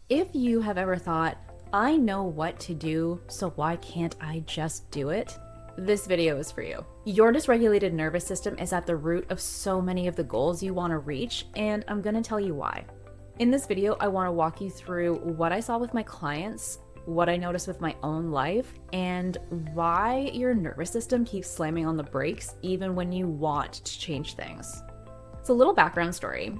If you have ever thought, I know what to do, so why can't I just do it? This video is for you. Your dysregulated nervous system is at the root of so many of the goals you want to reach, and I'm going to tell you why. In this video, I want to walk you through what I saw with my clients, what I noticed with my own life, and why your nervous system keeps slamming on the brakes even when you want to change things. So, a little background story.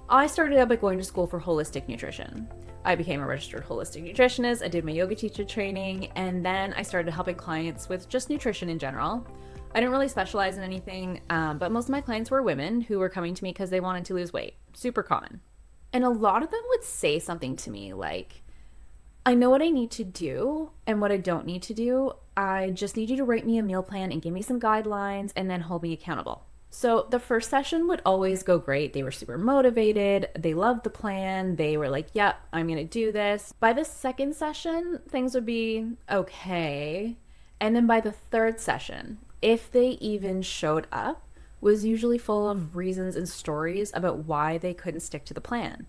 I started out by going to school for holistic nutrition. I became a registered holistic nutritionist, I did my yoga teacher training, and then I started helping clients with just nutrition in general. I didn't really specialize in anything, but most of my clients were women who were coming to me because they wanted to lose weight. Super common. And a lot of them would say something to me like, I know what I need to do and what I don't need to do. I just need you to write me a meal plan and give me some guidelines and then hold me accountable. So the first session would always go great. They were super motivated. They loved the plan. They were like, yep, I'm going to do this. By the second session, things would be okay. And then by the third session, if they even showed up, was usually full of reasons and stories about why they couldn't stick to the plan.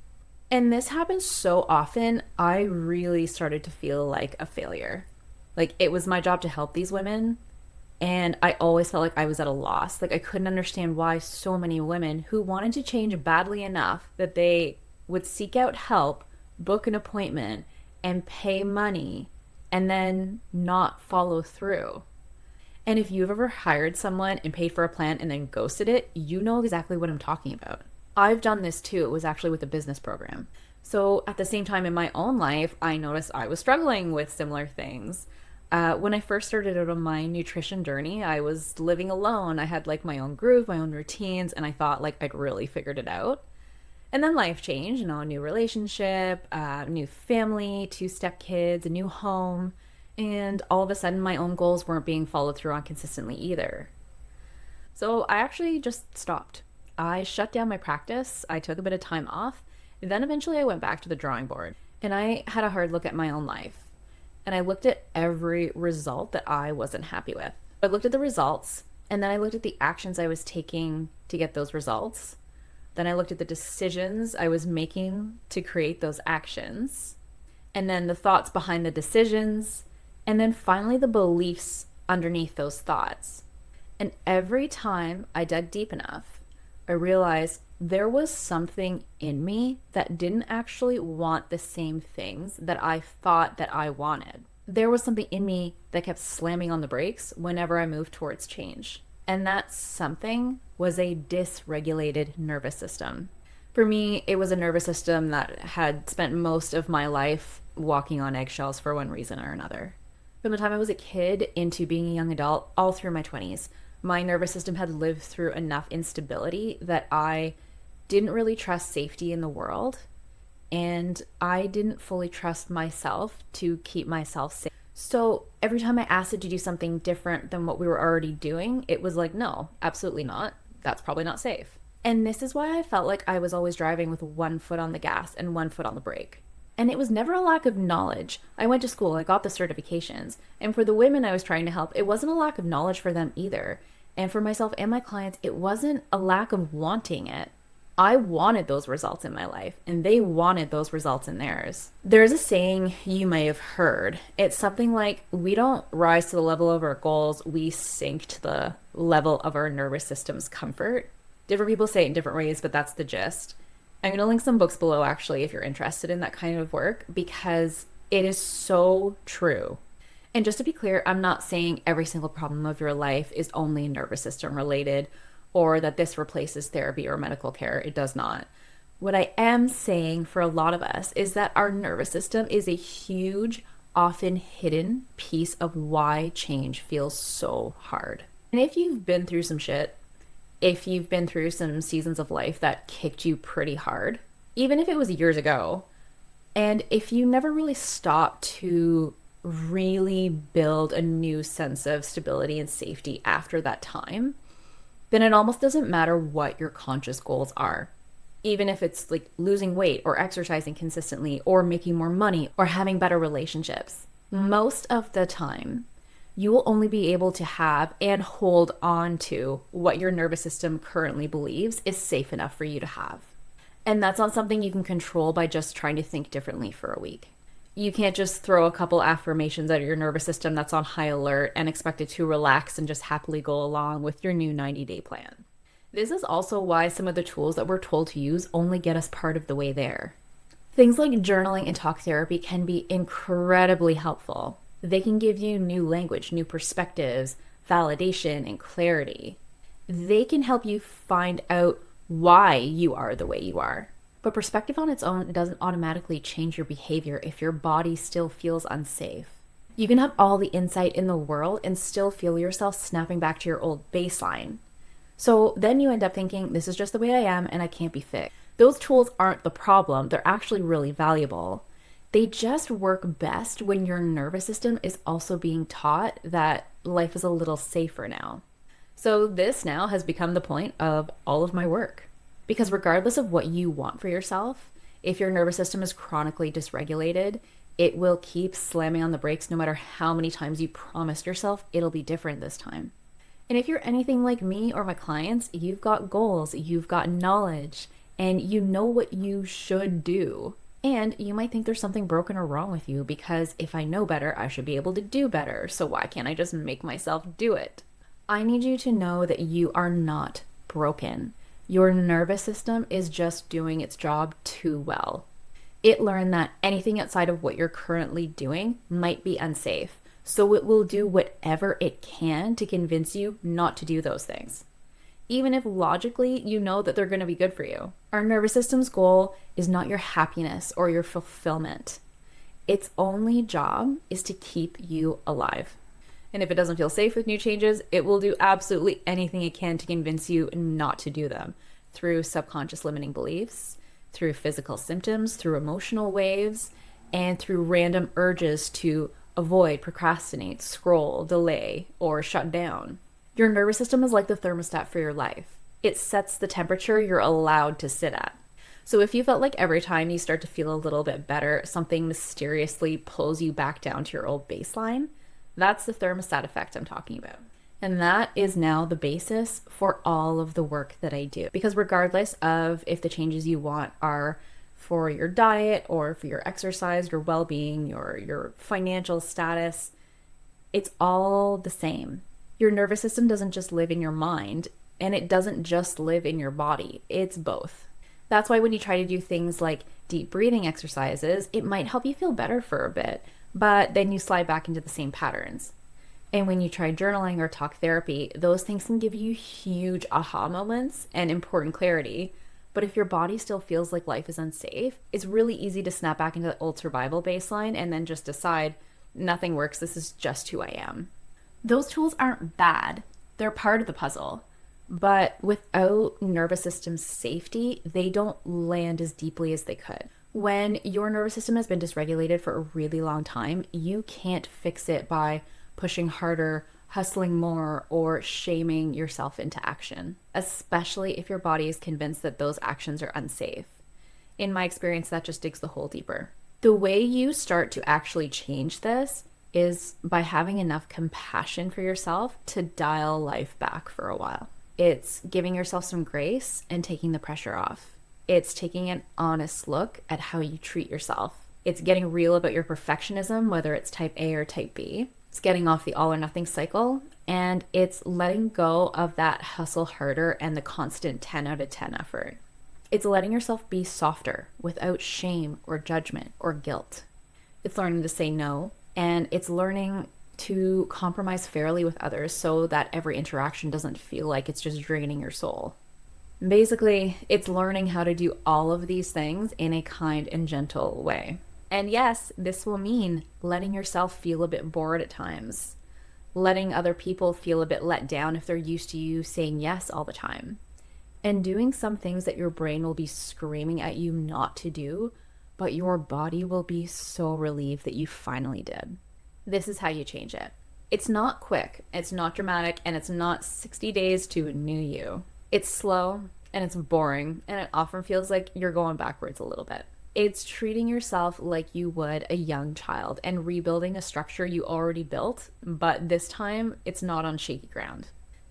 And this happened so often, I really started to feel like a failure. Like it was my job to help these women. And I always felt like I was at a loss. Like I couldn't understand why so many women who wanted to change badly enough that they would seek out help, book an appointment, and pay money, and then not follow through. And if you've ever hired someone and paid for a plan and then ghosted it, you know exactly what I'm talking about. I've done this too. It was actually with a business program. So at the same time in my own life, I noticed I was struggling with similar things. When I first started out on my nutrition journey, I was living alone. I had like my own groove, my own routines, and I thought like I'd really figured it out. And then life changed, a new relationship, new family, two step kids, a new home, and all of a sudden my own goals weren't being followed through on consistently either. So I actually just stopped. I shut down my practice. I took a bit of time off. And then eventually I went back to the drawing board and I had a hard look at my own life. And I looked at every result that I wasn't happy with. I looked at the results, and then I looked at the actions I was taking to get those results. Then I looked at the decisions I was making to create those actions, and then the thoughts behind the decisions, and then finally the beliefs underneath those thoughts. And every time I dug deep enough, I realized there was something in me that didn't actually want the same things that I thought that I wanted. There was something in me that kept slamming on the brakes whenever I moved towards change. And that something was a dysregulated nervous system. For me, it was a nervous system that had spent most of my life walking on eggshells for one reason or another. From the time I was a kid into being a young adult, all through my 20s, my nervous system had lived through enough instability that I didn't really trust safety in the world, and I didn't fully trust myself to keep myself safe. So every time I asked it to do something different than what we were already doing, it was like, no, absolutely not. That's probably not safe. And this is why I felt like I was always driving with one foot on the gas and one foot on the brake. And it was never a lack of knowledge. I went to school, I got the certifications. And for the women I was trying to help, it wasn't a lack of knowledge for them either. And for myself and my clients, it wasn't a lack of wanting it. I wanted those results in my life, and they wanted those results in theirs. There's a saying you may have heard. It's something like, we don't rise to the level of our goals, we sink to the level of our nervous system's comfort. Different people say it in different ways, but that's the gist. I'm going to link some books below, actually, if you're interested in that kind of work, because it is so true. And just to be clear, I'm not saying every single problem of your life is only nervous system related, or that this replaces therapy or medical care. It does not. What I am saying for a lot of us is that our nervous system is a huge, often hidden piece of why change feels so hard. And if you've been through some shit, if you've been through some seasons of life that kicked you pretty hard, even if it was years ago, and if you never really stopped to really build a new sense of stability and safety after that time, then it almost doesn't matter what your conscious goals are. Even if it's like losing weight or exercising consistently or making more money or having better relationships. Most of the time, you will only be able to have and hold on to what your nervous system currently believes is safe enough for you to have. And that's not something you can control by just trying to think differently for a week. You can't just throw a couple affirmations at your nervous system that's on high alert and expect it to relax and just happily go along with your new 90-day plan. This is also why some of the tools that we're told to use only get us part of the way there. Things like journaling and talk therapy can be incredibly helpful. They can give you new language, new perspectives, validation, and clarity. They can help you find out why you are the way you are. But perspective on its own doesn't automatically change your behavior if your body still feels unsafe. You can have all the insight in the world and still feel yourself snapping back to your old baseline. So then you end up thinking, this is just the way I am and I can't be fixed. Those tools aren't the problem. They're actually really valuable. They just work best when your nervous system is also being taught that life is a little safer now. So this now has become the point of all of my work. Because regardless of what you want for yourself, if your nervous system is chronically dysregulated, it will keep slamming on the brakes no matter how many times you promised yourself it'll be different this time. And if you're anything like me or my clients, you've got goals, you've got knowledge, and you know what you should do. And you might think there's something broken or wrong with you because if I know better, I should be able to do better. So why can't I just make myself do it? I need you to know that you are not broken. Your nervous system is just doing its job too well. It learned that anything outside of what you're currently doing might be unsafe. So it will do whatever it can to convince you not to do those things, even if logically you know that they're going to be good for you. Our nervous system's goal is not your happiness or your fulfillment. Its only job is to keep you alive. And if it doesn't feel safe with new changes, it will do absolutely anything it can to convince you not to do them, through subconscious limiting beliefs, through physical symptoms, through emotional waves, and through random urges to avoid, procrastinate, scroll, delay, or shut down. Your nervous system is like the thermostat for your life. It sets the temperature you're allowed to sit at. So if you felt like every time you start to feel a little bit better, something mysteriously pulls you back down to your old baseline, that's the thermostat effect I'm talking about. And that is now the basis for all of the work that I do. Because regardless of if the changes you want are for your diet or for your exercise, your well-being, your financial status, it's all the same. Your nervous system doesn't just live in your mind, and it doesn't just live in your body. It's both. That's why when you try to do things like deep breathing exercises, it might help you feel better for a bit, but then you slide back into the same patterns. And when you try journaling or talk therapy, those things can give you huge aha moments and important clarity. But if your body still feels like life is unsafe, it's really easy to snap back into the old survival baseline and then just decide, nothing works, this is just who I am. Those tools aren't bad. They're part of the puzzle. But without nervous system safety, they don't land as deeply as they could. When your nervous system has been dysregulated for a really long time, you can't fix it by pushing harder, hustling more, or shaming yourself into action, especially if your body is convinced that those actions are unsafe. In my experience, that just digs the hole deeper. The way you start to actually change this is by having enough compassion for yourself to dial life back for a while. It's giving yourself some grace and taking the pressure off. It's taking an honest look at how you treat yourself. It's getting real about your perfectionism, whether it's type A or type B. It's getting off the all or nothing cycle, and it's letting go of that hustle harder and the constant 10 out of 10 effort. It's letting yourself be softer without shame or judgment or guilt. It's learning to say no, and it's learning to compromise fairly with others so that every interaction doesn't feel like it's just draining your soul. Basically, it's learning how to do all of these things in a kind and gentle way. And yes, this will mean letting yourself feel a bit bored at times, letting other people feel a bit let down if they're used to you saying yes all the time, and doing some things that your brain will be screaming at you not to do, but your body will be so relieved that you finally did. This is how you change it. It's not quick, it's not dramatic, and it's not 60 days to a new you. It's slow, and it's boring, and it often feels like you're going backwards a little bit. It's treating yourself like you would a young child and rebuilding a structure you already built, but this time it's not on shaky ground.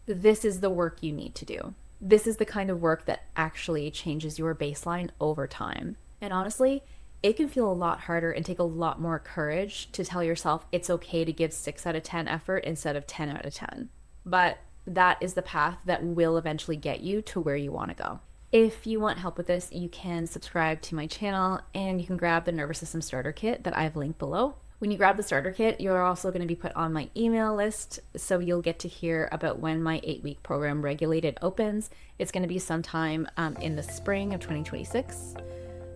This is the work you need to do. This is the kind of work that actually changes your baseline over time. And honestly, it can feel a lot harder and take a lot more courage to tell yourself it's okay to give 6 out of 10 effort instead of 10 out of 10. But that is the path that will eventually get you to where you want to go. If you want help with this, you can subscribe to my channel and you can grab the Nervous System Starter Kit that I've linked below. When you grab the starter kit, you're also going to be put on my email list, so you'll get to hear about when my 8-week program Regulated opens. It's going to be sometime in the spring of 2026.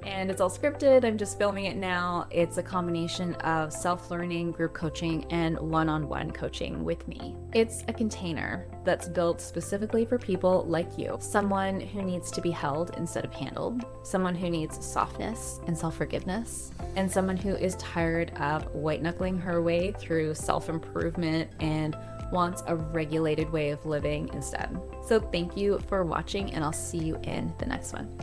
And it's all scripted. I'm just filming it now. It's a combination of self-learning, group coaching, and one-on-one coaching with me. It's a container that's built specifically for people like you. Someone who needs to be held instead of handled. Someone who needs softness and self-forgiveness. And someone who is tired of white-knuckling her way through self-improvement and wants a regulated way of living instead. So thank you for watching, and I'll see you in the next one.